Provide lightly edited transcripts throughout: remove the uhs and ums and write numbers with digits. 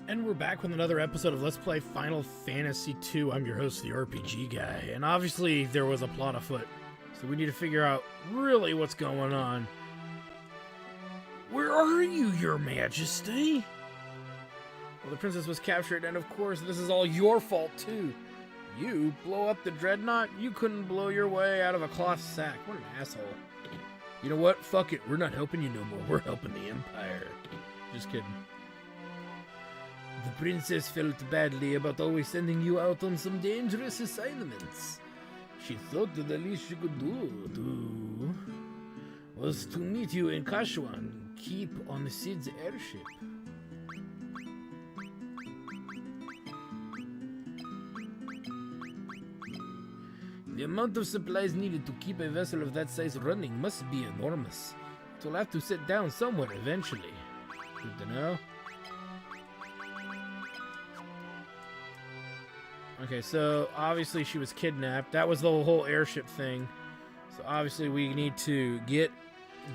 And we're back with another episode of Let's Play Final Fantasy II. I'm your host, the RPG guy. And obviously there was a plot afoot, so we need to figure out really what's going on. Where are you, your majesty? Well, the princess was captured, and of course this is all your fault too. You blow up the Dreadnought? You couldn't blow your way out of a cloth sack. What an asshole. You know what? Fuck it. We're not helping you no more. We're helping the Empire. Just kidding. The princess felt badly about always sending you out on some dangerous assignments. She thought that the least she could do was to meet you in Kashuan, keep on Sid's airship. The amount of supplies needed to keep a vessel of that size running must be enormous. It will have to sit down somewhere eventually. Good to know. Okay, so obviously she was kidnapped. That was the whole airship thing. So obviously we need to get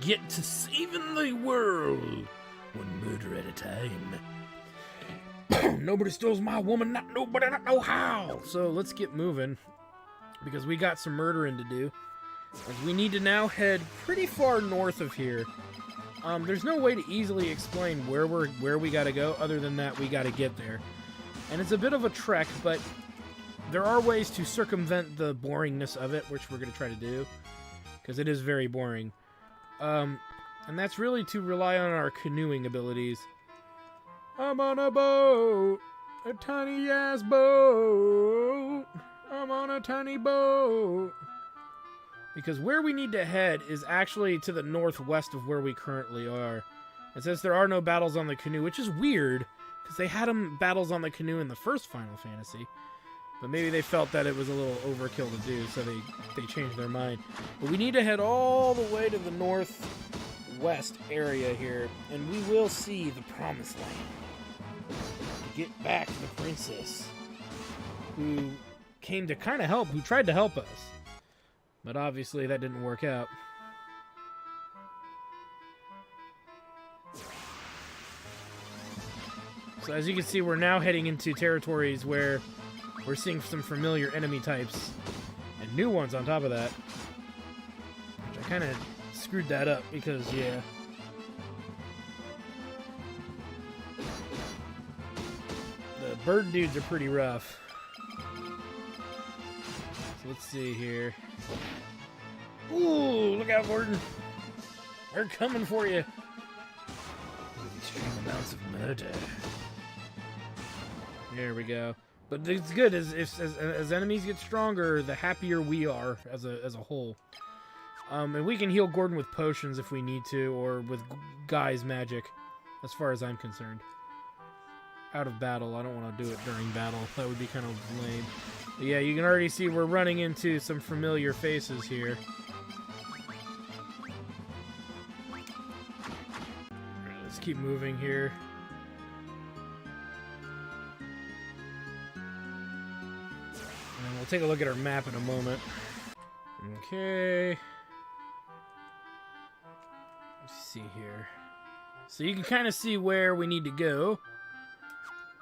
to saving the world one murder at a time. Nobody steals my woman, not nobody, not know how. So let's get moving because we got some murdering to do. As we need to now head pretty far north of here. There's no way to easily explain where we got to go other than that we got to get there. And it's a bit of a trek, but there are ways to circumvent the boringness of it, which we're going to try to do, because it is very boring. And that's really to rely on our canoeing abilities. I'm on a boat, a tiny-ass boat. I'm on a tiny boat. Because where we need to head is actually to the northwest of where we currently are. And since there are no battles on the canoe, which is weird, because they had battles on the canoe in the first Final Fantasy. But maybe they felt that it was a little overkill to do, so they changed their mind. But we need to head all the way to the northwest area here, and we will see the Promised Land. Get back to the princess, who came to kind of help, who tried to help us. But obviously that didn't work out. So as you can see, we're now heading into territories where we're seeing some familiar enemy types, and new ones on top of that. Which I kind of screwed that up, because, yeah. The bird dudes are pretty rough. So let's see here. Ooh, look out, Gordon. They're coming for you. With extreme amounts of murder. There we go. But it's good as enemies get stronger, the happier we are as a whole. And we can heal Gordon with potions if we need to, or with Guy's magic, as far as I'm concerned. Out of battle, I don't want to do it during battle. That would be kind of lame. But yeah, you can already see we're running into some familiar faces here. Let's keep moving here. And we'll take a look at our map in a moment. Okay. Let's see here. So you can kind of see where we need to go.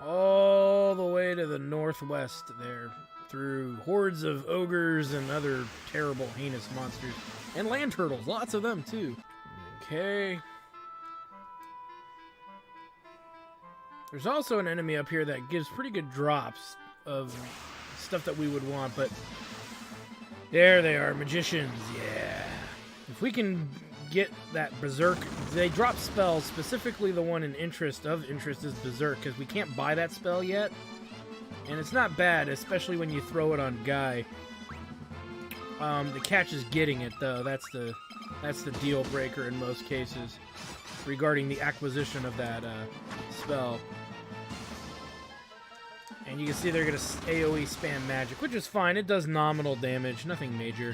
All the way to the northwest there. Through hordes of ogres and other terrible, heinous monsters. And land turtles. Lots of them, too. Okay. There's also an enemy up here that gives pretty good drops of stuff that we would want, but there they are, magicians, yeah. If we can get that berserk, they drop spells, specifically the one of interest is berserk, because we can't buy that spell yet, and it's not bad, especially when you throw it on Guy. The catch is getting it, though. That's the deal breaker in most cases regarding the acquisition of that spell. And you can see they're going to AoE spam magic, which is fine. It does nominal damage, nothing major.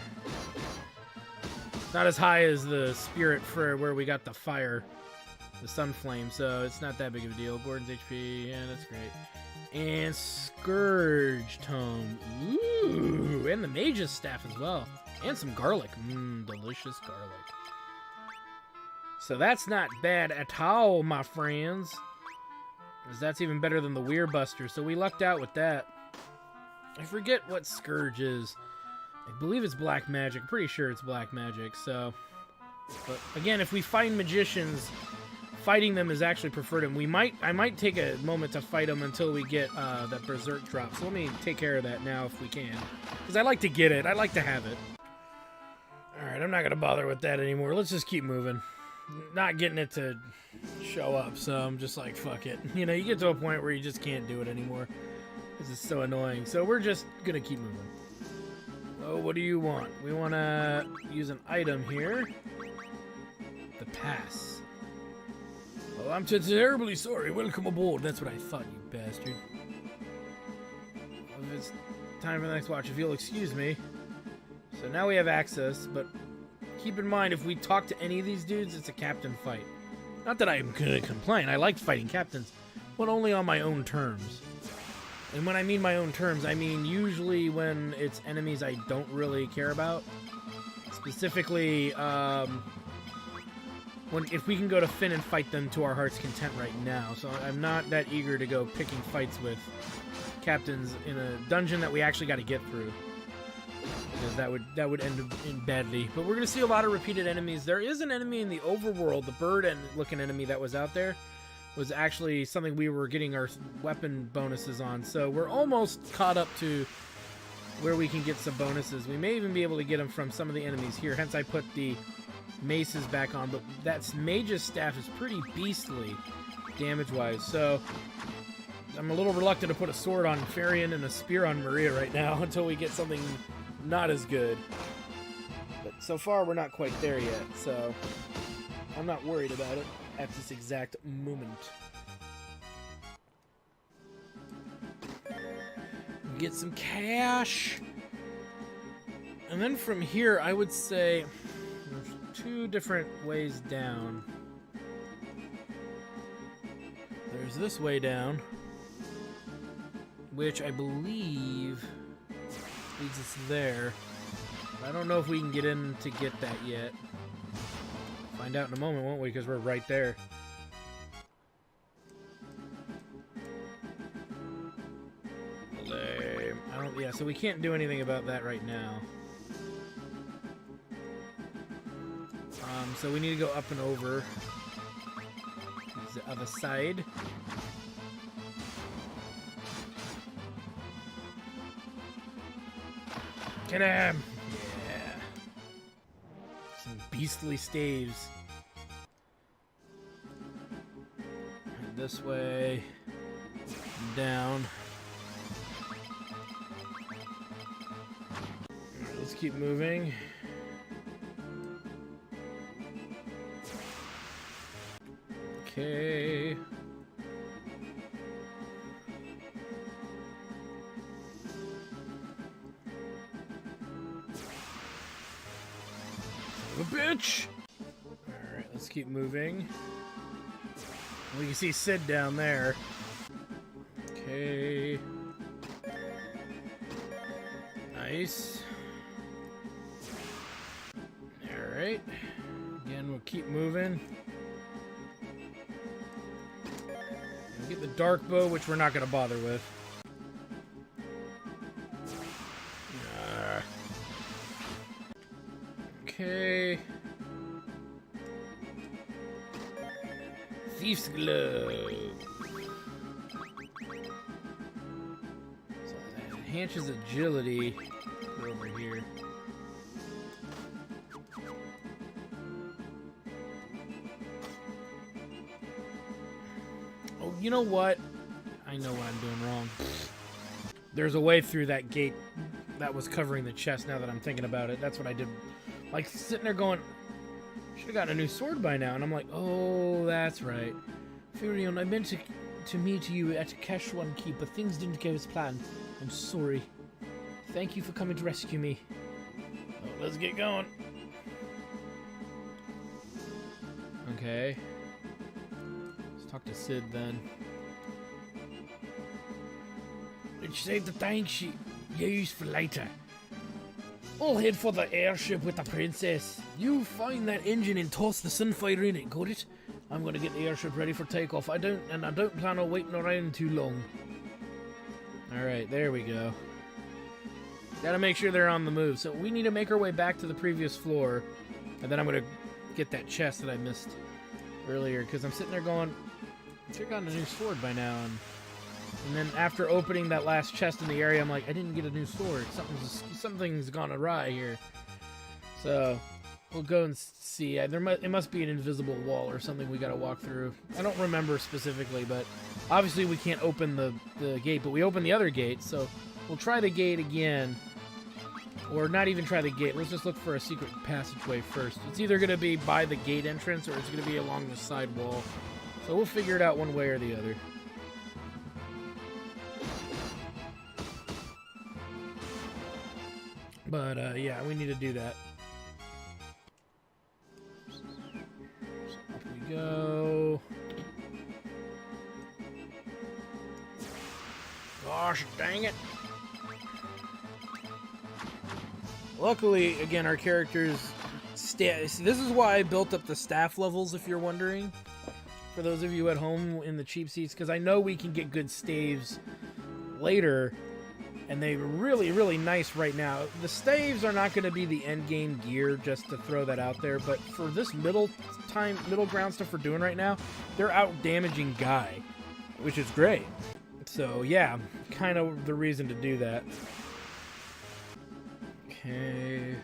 Not as high as the Spirit for where we got the fire, the Sun Flame, so it's not that big of a deal. Gordon's HP, yeah, that's great. And Scourge Tome. Ooh, and the Mage's Staff as well. And some garlic. Delicious garlic. So that's not bad at all, my friends. Because that's even better than the Weir Buster, so we lucked out with that. I forget what Scourge is. I believe it's black magic. I'm pretty sure it's black magic, so... But again, if we find magicians, fighting them is actually preferred, and I might take a moment to fight them until we get that Berserk drop. So let me take care of that now if we can. Because I like to get it. I like to have it. Alright, I'm not going to bother with that anymore. Let's just keep moving. Not getting it to show up, so I'm just like, fuck it. You know, you get to a point where you just can't do it anymore. This is so annoying. So we're just going to keep moving. Oh, what do you want? We want to use an item here. The pass. Oh, I'm terribly sorry. Welcome aboard. That's what I thought, you bastard. Well, if it's time for the next watch, if you'll excuse me. So now we have access, but keep in mind, if we talk to any of these dudes, it's a captain fight. Not that I'm gonna complain. I like fighting captains, but only on my own terms. And when I mean my own terms, I mean usually when it's enemies I don't really care about. Specifically, if we can go to Finn and fight them to our heart's content right now. So I'm not that eager to go picking fights with captains in a dungeon that we actually got to get through. Because that would end in badly. But we're going to see a lot of repeated enemies. There is an enemy in the overworld, the bird-looking enemy that was out there, was actually something we were getting our weapon bonuses on. So we're almost caught up to where we can get some bonuses. We may even be able to get them from some of the enemies here. Hence I put the maces back on. But that mage's staff is pretty beastly damage-wise. So I'm a little reluctant to put a sword on Farion and a spear on Maria right now until we get something not as good. But so far we're not quite there yet, so I'm not worried about it at this exact moment. Get some cash. And then from here, I would say there's two different ways down. There's this way down, which I believe leads us there. I don't know if we can get in to get that yet. Find out in a moment, won't we? Because we're right there. Lame. Yeah, so we can't do anything about that right now. So we need to go up and over. There's the other side. Get him! Yeah. Some beastly staves. And this way. And down. Alright, let's keep moving. Okay. Bitch! Alright, let's keep moving. We can see Sid down there. Okay. Nice. Alright. Again, we'll keep moving. We'll get the dark bow, which we're not going to bother with. Okay. Thief's glove. So that enhances agility over here. Oh, you know what? I know what I'm doing wrong. There's a way through that gate that was covering the chest now that I'm thinking about it. That's what I did. Like, sitting there going, should have gotten a new sword by now. And I'm like, oh, that's right. Furion, I meant to meet you at Keshwan Keep, but things didn't go as planned. I'm sorry. Thank you for coming to rescue me. Oh, let's get going. Okay. Let's talk to Sid then. Let's save the tank she used for later. I'll head for the airship with the princess. You find that engine and toss the Sunfire in it, got it? I'm gonna get the airship ready for takeoff. I don't plan on waiting around too long. Alright, there we go. Gotta make sure they're on the move. So we need to make our way back to the previous floor. And then I'm gonna get that chest that I missed earlier. Because I'm sitting there going, I should have gotten a new sword by now. And then after opening that last chest in the area, I'm like, I didn't get a new sword. Something's gone awry here. So we'll go and see. It must be an invisible wall or something we gotta walk through. I don't remember specifically, but obviously we can't open the gate. But we opened the other gate, so we'll try the gate again. Or not even try the gate. Let's just look for a secret passageway first. It's either going to be by the gate entrance or it's going to be along the side wall. So we'll figure it out one way or the other. But, yeah, we need to do that. So up we go. Gosh, dang it. Luckily, again, our characters... This is why I built up the staff levels, if you're wondering. For those of you at home in the cheap seats. Because I know we can get good staves later. And they're really, really nice right now. The staves are not going to be the end game gear, just to throw that out there. But for this middle ground stuff we're doing right now, they're out damaging Guy. Which is great. So, yeah, kind of the reason to do that. Okay.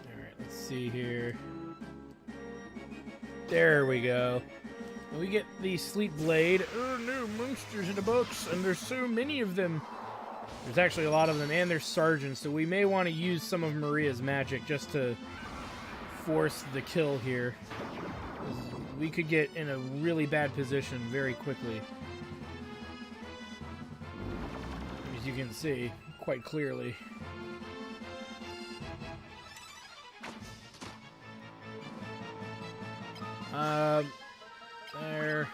Alright, let's see here. There we go. And we get the Sleep Blade. Oh no, monsters in the box, and there's so many of them. There's actually a lot of them, and there's sergeants, so we may want to use some of Maria's magic just to force the kill here. We could get in a really bad position very quickly. As you can see quite clearly. There.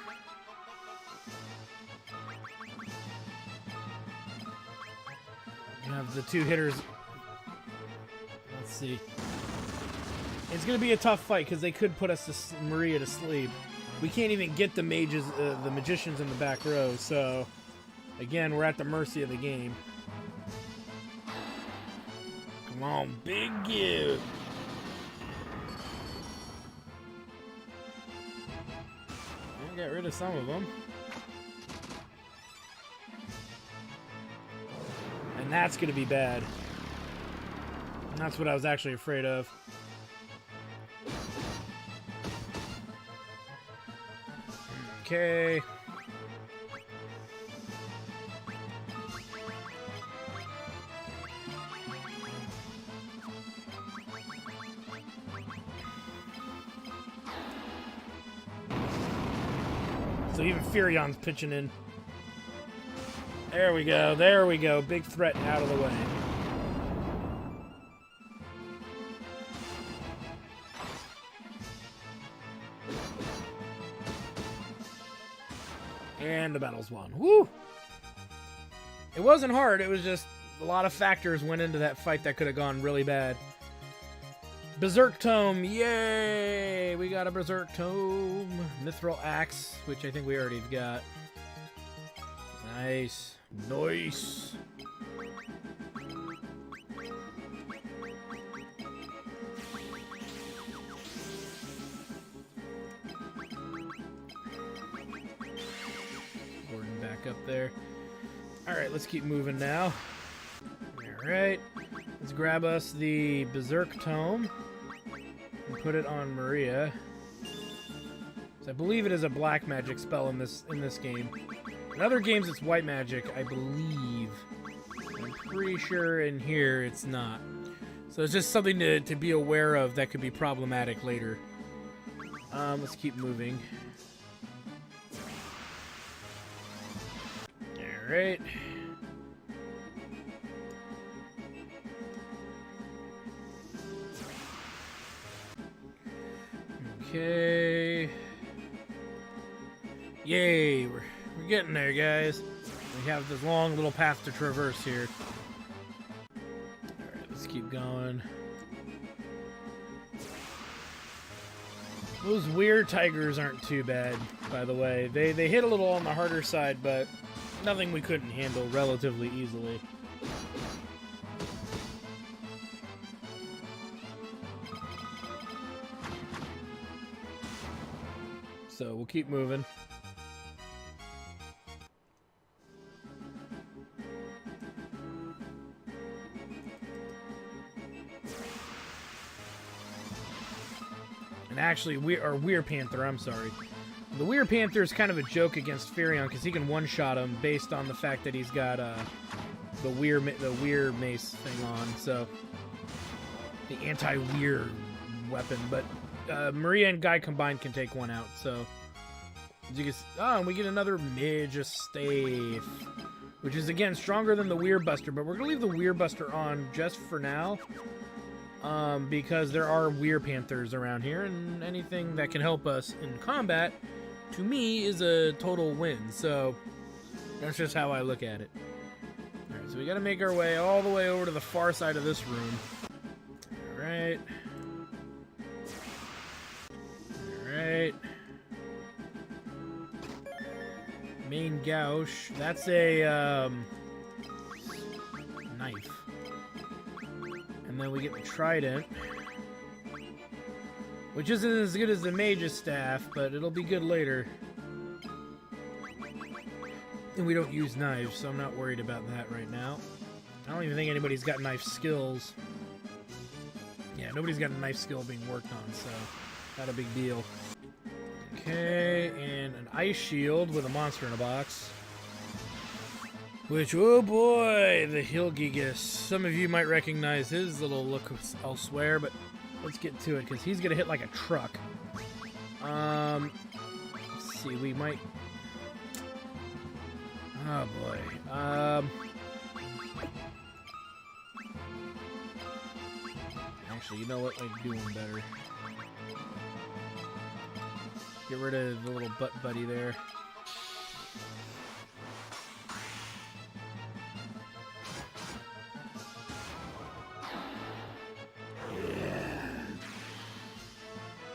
You have the two hitters. Let's see. It's going to be a tough fight because they could put Maria to sleep. We can't even get the mages, the magicians in the back row. So, again, we're at the mercy of the game. Come on, big give. I'll get rid of some of them. And that's going to be bad. And that's what I was actually afraid of. Okay. So even Furion's pitching in. There we go. There we go. Big threat out of the way. And the battle's won. Woo! It wasn't hard. It was just a lot of factors went into that fight that could have gone really bad. Berserk Tome. Yay! We got a Berserk Tome. Mithril Axe, which I think we already got. Nice. Nice. Up there. Alright, let's keep moving now. Alright. Let's grab us the Berserk Tome and put it on Maria. So I believe it is a black magic spell in this game. In other games it's white magic, I believe. I'm pretty sure in here it's not. So it's just something to be aware of that could be problematic later. Let's keep moving. Alright. Okay. Yay, we're getting there, guys. We have this long little path to traverse here. Alright, let's keep going. Those weird tigers aren't too bad, by the way. They hit a little on the harder side, but nothing we couldn't handle relatively easily. So we'll keep moving. And actually, Weir Panther, I'm sorry. The Weir Panther is kind of a joke against Furion because he can one-shot him based on the fact that he's got the Weir mace thing on. So the anti-Weir weapon, but Maria and Guy combined can take one out. So as you can see, and we get another Majestave, which is again stronger than the Weir Buster, but we're gonna leave the Weir Buster on just for now. Because there are Weir Panthers around here, and anything that can help us in combat, to me, is a total win. So that's just how I look at it. Alright, so we gotta make our way all the way over to the far side of this room. Alright. Alright. Main Gauche. That's a, knife. And then we get the Trident, which isn't as good as the Mage's Staff, but it'll be good later. And we don't use knives, so I'm not worried about that right now. I don't even think anybody's got knife skills. Yeah, nobody's got a knife skill being worked on, so not a big deal. Okay, and an Ice Shield with a monster in a box. Which, oh boy, the Hilgigas. Some of you might recognize his little look elsewhere, but let's get to it, because he's going to hit like a truck. Let's see, we might... Oh boy. Actually, you know what? I'm doing better. Get rid of the little butt buddy there.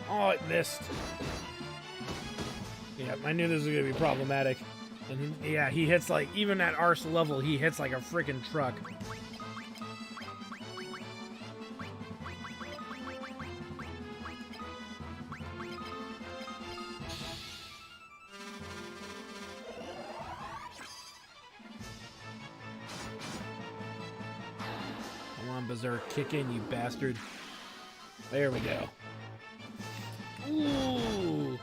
Oh, it missed. Yeah, I knew this was going to be problematic. And yeah, he hits like, even at our level, he hits like a freaking truck. Come on, Berserk, kick in, you bastard. There we go. Ooh.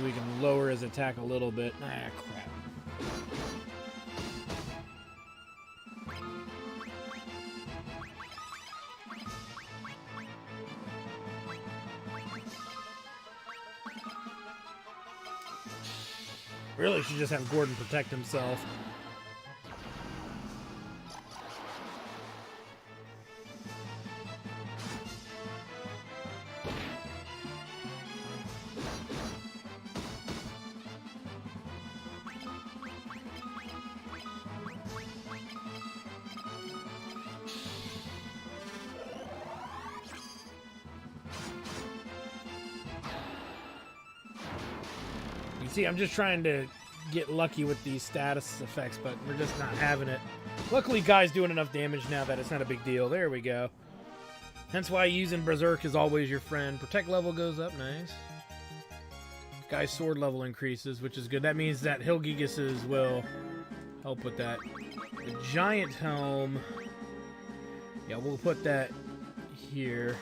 We can lower his attack a little bit. Ah, crap. Really should just have Gordon protect himself. You see, I'm just trying to get lucky with these status effects, but we're just not having it. Luckily, Guy's doing enough damage now that it's not a big deal. There we go. Hence why using Berserk is always your friend. Protect level goes up, nice. Guy's sword level increases, which is good. That means that Hilgigas's will help with that. The Giant Helm. Yeah, we'll put that here.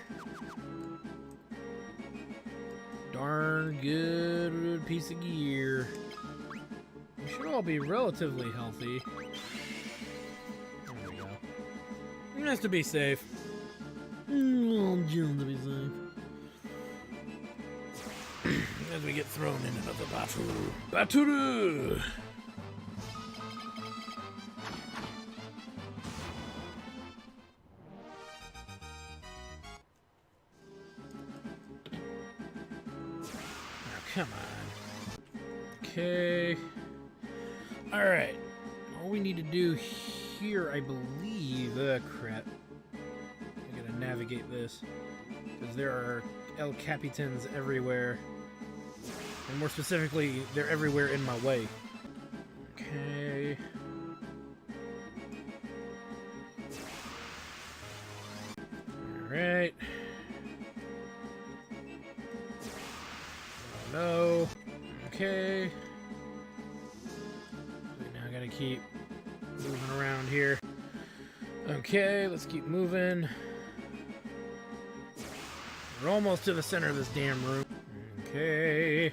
Darn good piece of gear. We should all be relatively healthy. There we go. Just to be safe. Just to be safe. Sometimes we get thrown in another battle. Battle! Come on. Okay. Alright. All we need to do here, I believe... crap. I gotta navigate this. Because there are El Capitans everywhere. And more specifically, they're everywhere in my way. Okay. Alright. No. Okay. We now gotta keep moving around here. Okay, let's keep moving. We're almost to the center of this damn room. Okay.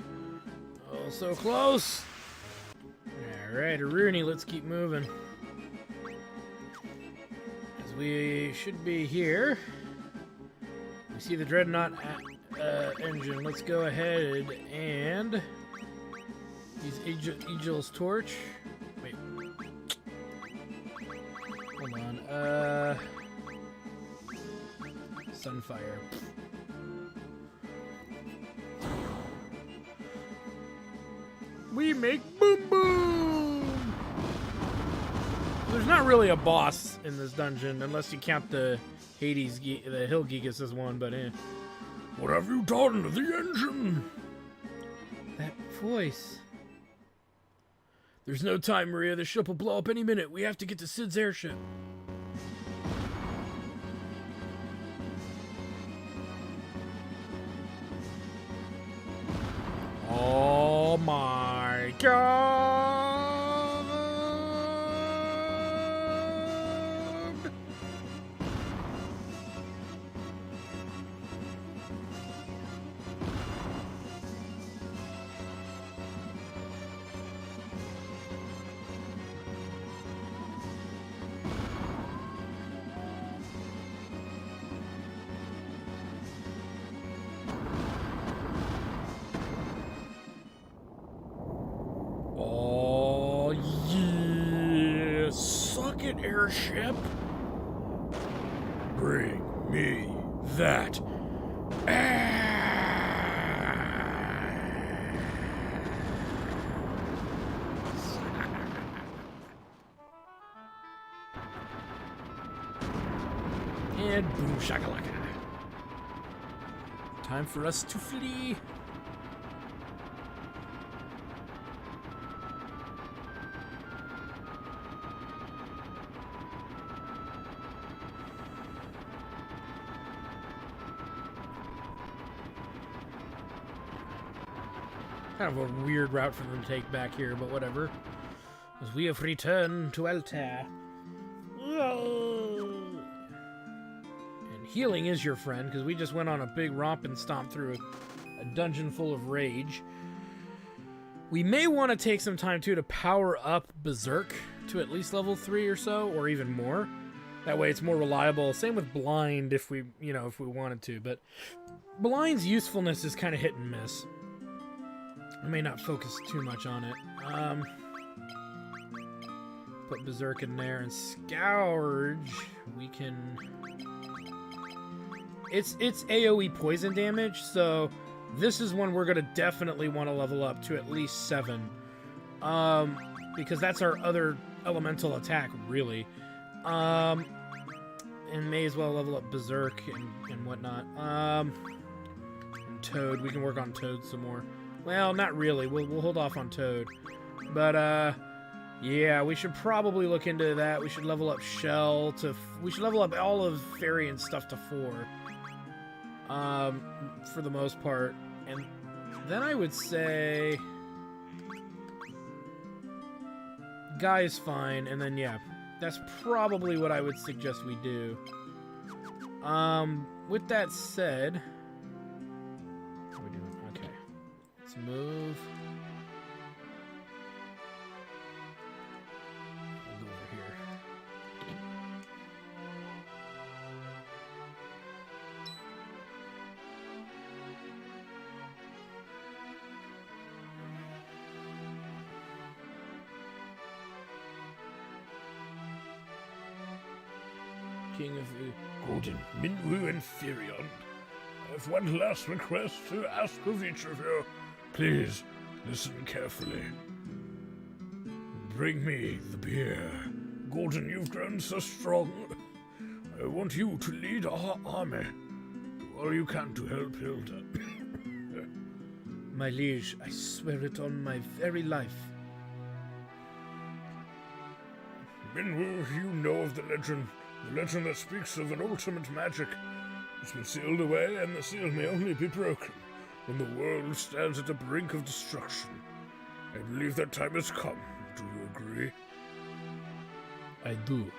Oh, so close. Alright, Rooney, let's keep moving. As we should be here. We see the Dreadnought engine. Let's go ahead and use Eagle's torch. Wait. Hold on. Sunfire. We make boom boom! There's not really a boss in this dungeon, unless you count the Hades, the Hill Gigas as one, but eh. What have you done to the engine? That voice. There's no time, Maria. The ship will blow up any minute. We have to get to Sid's airship. Oh my god! Oh yeah! Suck it, airship! Bring me that ass! And boom shakalaka. Time for us to flee. Kind of a weird route for them to take back here, but whatever. As we have returned to Altair. And healing is your friend, because we just went on a big romp and stomped through a dungeon full of rage. We may want to take some time, too, to power up Berserk to at least level 3 or so, or even more. That way it's more reliable. Same with Blind if we, if we wanted to, but Blind's usefulness is kind of hit and miss. I may not focus too much on it. Put Berserk in there and Scourge. We can... It's AoE poison damage, so this is one we're going to definitely want to level up to at least 7. Because that's our other elemental attack, really. And may as well level up Berserk and whatnot. And Toad. We can work on Toad some more. Well, not really. We'll hold off on Toad. But, yeah, we should probably look into that. We should level up Shell to... We should level up all of Fairy and stuff to 4. For the most part. And then I would say... Guy's fine. And then, yeah, that's probably what I would suggest we do. With that said... Let's move. We'll go over here. King of Golden, Minwu, and Firion. I have one last request to ask of each of you. Please, listen carefully. Bring me the beer. Golden, you've grown so strong. I want you to lead our army. Do all you can to help Hilda. My liege, I swear it on my very life. Minwu, you know of the legend that speaks of an ultimate magic. It's been sealed away, and the seal may only be broken when the world stands at the brink of destruction. I believe that time has come. Do you agree? I do.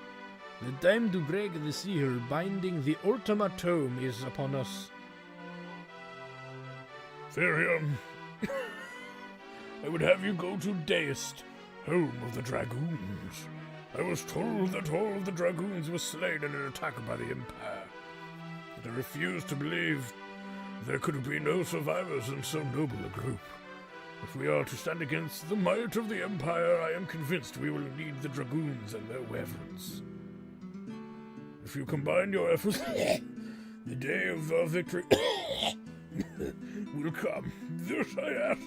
The time to break the seal binding the Ultima Tome is upon us. Firion, I would have you go to Deist, home of the Dragoons. I was told that all of the Dragoons were slain in an attack by the Empire. But I refuse to believe there could be no survivors in so noble a group. If we are to stand against the might of the Empire, I am convinced we will need the Dragoons and their wyverns. If you combine your efforts, the day of our victory will come. This I ask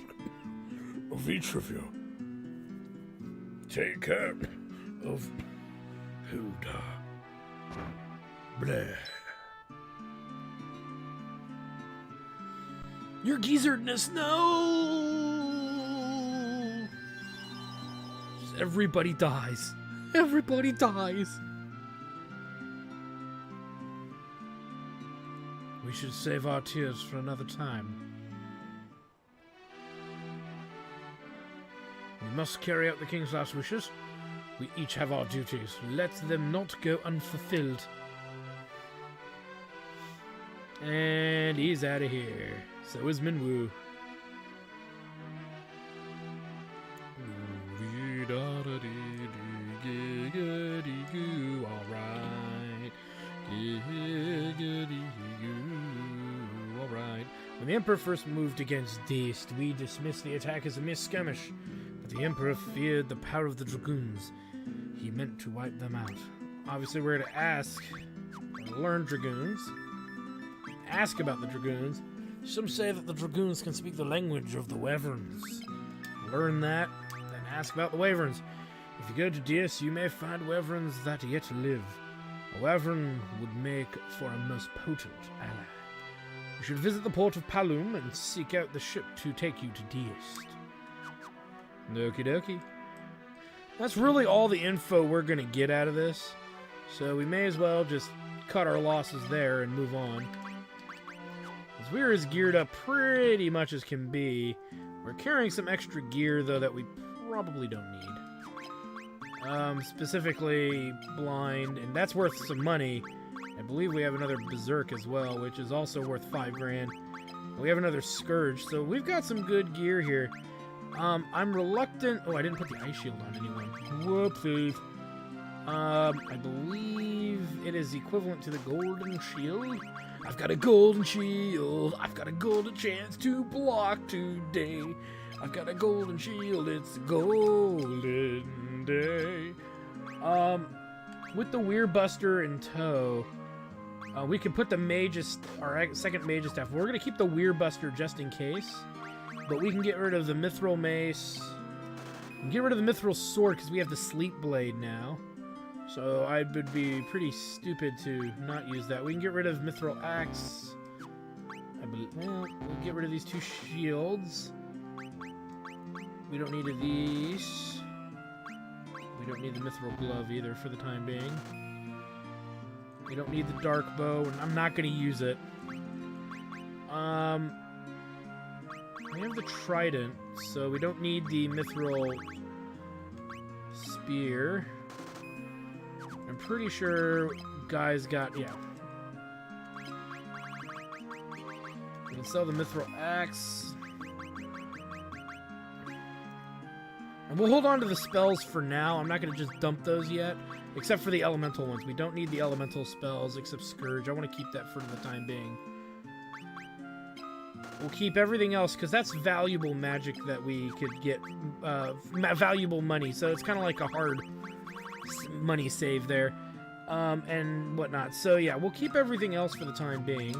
of each of you. Take care of Hilda. Blair. Your geezerness, no! Everybody dies. Everybody dies. We should save our tears for another time. We must carry out the king's last wishes. We each have our duties. Let them not go unfulfilled. And he's out of here. So is Minwu. Alright. Alright. When the Emperor first moved against Deist, we dismissed the attack as a mere skirmish. But the Emperor feared the power of the Dragoons. He meant to wipe them out. Obviously, we're to ask, learn Dragoons. Ask about the Dragoons. Some say that the Dragoons can speak the language of the Wyverns. Learn that, then ask about the Wyverns. If you go to Deist, you may find Wyverns that yet live. A Wyvern would make for a most potent ally. You should visit the port of Palum and seek out the ship to take you to Deist. Okie dokie. That's really all the info we're going to get out of this. So we may as well just cut our losses there and move on. As we're as geared up pretty much as can be. We're carrying some extra gear, though, that we probably don't need. Specifically blind, and that's worth some money. I believe we have another berserk as well, which is also worth 5 grand. We have another scourge, so we've got some good gear here. I'm reluctant. Oh, I didn't put the ice shield on anyone. Whoopsies. I believe it is equivalent to the golden shield. I've got a golden shield. I've got a golden chance to block today. I've got a golden shield. It's a golden day. With the Weir Buster in tow, we can put the Mage's, our second Mage's staff. We're gonna keep the Weir Buster just in case, but we can get rid of the Mithril Mace. And get rid of the Mithril Sword because we have the Sleep Blade now. So I would be pretty stupid to not use that. We can get rid of Mithril Axe. Well, we'll get rid of these 2 shields. We don't need these. We don't need the Mithril Glove either for the time being. We don't need the Dark Bow, and I'm not going to use it. We have the Trident, so we don't need the Mithril Spear. I'm pretty sure guys got, yeah. We can sell the Mithril Axe. And we'll hold on to the spells for now. I'm not going to just dump those yet, except for the elemental ones. We don't need the elemental spells except Scourge. I want to keep that for the time being. We'll keep everything else because that's valuable magic that we could get, valuable money. So it's kind of like a hard money save there. and whatnot. So yeah, we'll keep everything else for the time being.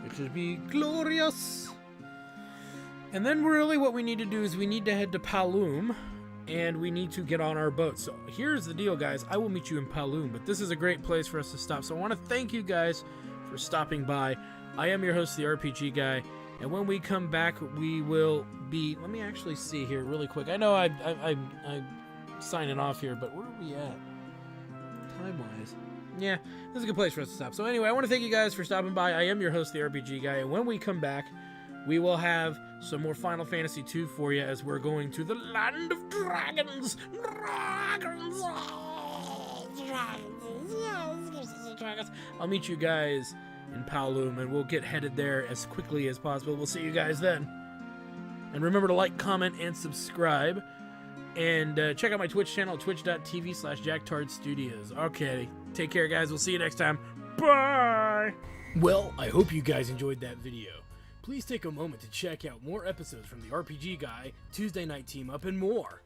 Which would be glorious. And then really what we need to do is we need to head to Paloom, and we need to get on our boat. So here's the deal, guys. I will meet you in Paloom, but this is a great place for us to stop. So I want to thank you guys for stopping by. I am your host, the RPG Guy, and when we come back, we will be... Let me actually see here really quick. I know I'm signing off here, but where are we at? Time-wise. Yeah, this is a good place for us to stop. So anyway, I want to thank you guys for stopping by. I am your host, the RPG Guy, and when we come back, we will have some more Final Fantasy II for you as we're going to the Land of Dragons. Dragons! Dragons! I'll meet you guys in Paloom, and we'll get headed there as quickly as possible. We'll see you guys then. And remember to like, comment, and subscribe. And check out my Twitch channel, twitch.tv/JackTardStudios. Okay, take care, guys. We'll see you next time. Bye! Well, I hope you guys enjoyed that video. Please take a moment to check out more episodes from the RPG Guy, Tuesday Night Team Up, and more.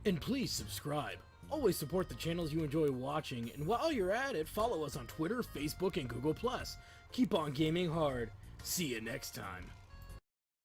And please subscribe. Always support the channels you enjoy watching, and while you're at it, follow us on Twitter, Facebook, and Google+. Keep on gaming hard. See you next time.